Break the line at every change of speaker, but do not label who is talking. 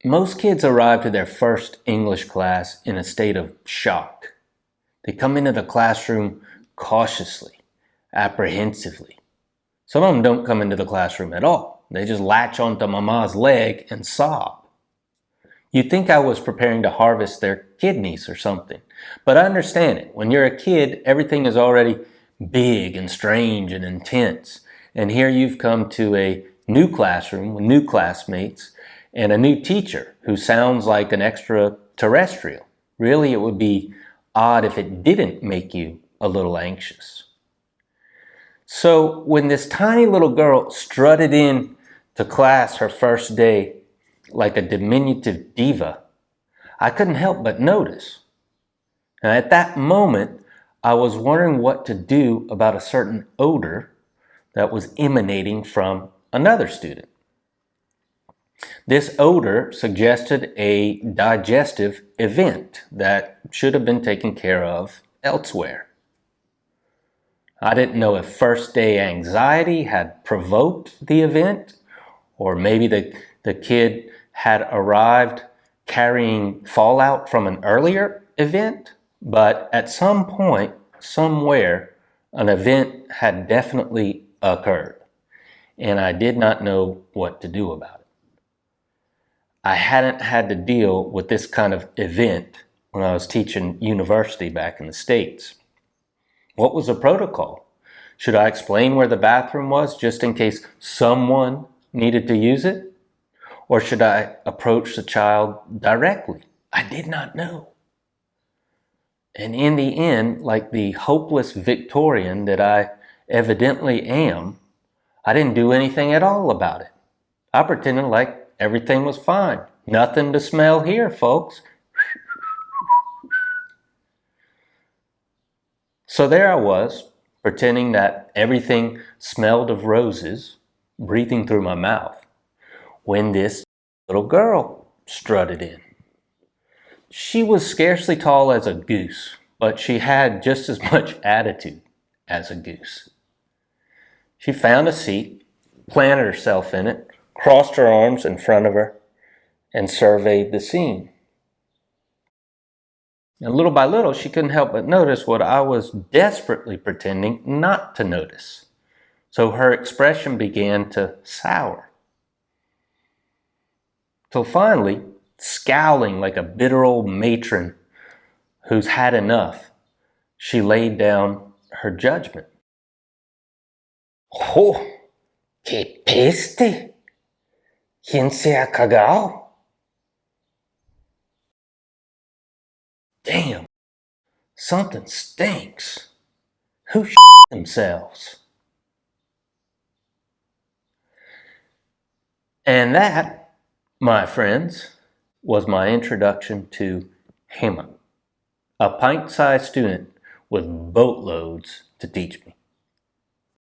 Most kids arrive to their first English class in a state of shock. They come into the classroom cautiously, apprehensively. Some of them don't come into the classroom at all. They just latch onto mama's leg and sob. You'd think I was preparing to harvest their kidneys or something. But I understand it. When you're a kid, everything is already big and strange and intense. And here you've come to a new classroom with new classmates and a new teacher who sounds like an extraterrestrial. Really, it would be odd if it didn't make you a little anxious. So when this tiny little girl strutted in to class her first day like a diminutive diva, I couldn't help but notice. And at that moment, I was wondering what to do about a certain odor that was emanating from another student. This odor suggested a digestive event that should have been taken care of elsewhere. I didn't know if first day anxiety had provoked the event, or maybe the kid had arrived carrying fallout from an earlier event, but at some point, somewhere, an event had definitely occurred, and I did not know what to do about it. I hadn't had to deal with this kind of event when I was teaching university back in the States. What was the protocol? Should I explain where the bathroom was just in case someone needed to use it? Or should I approach the child directly? I did not know. And in the end, like the hopeless Victorian that I evidently am, I didn't do anything at all about it. I pretended like everything was fine. Nothing to smell here, folks. So there I was, pretending that everything smelled of roses, breathing through my mouth, when this little girl strutted in. She was scarcely tall as a goose, but she had just as much attitude as a goose. She found a seat, planted herself in it, crossed her arms in front of her, and surveyed the scene. And little by little, she couldn't help but notice what I was desperately pretending not to notice. So her expression began to sour. Till finally, scowling like a bitter old matron who's had enough, she laid down her judgment. Oh, qué peste! ¿Quién se ha cagado? Damn, something stinks. Who themselves? And that, my friends, was my introduction to Hema, a pint-sized student with boatloads to teach me.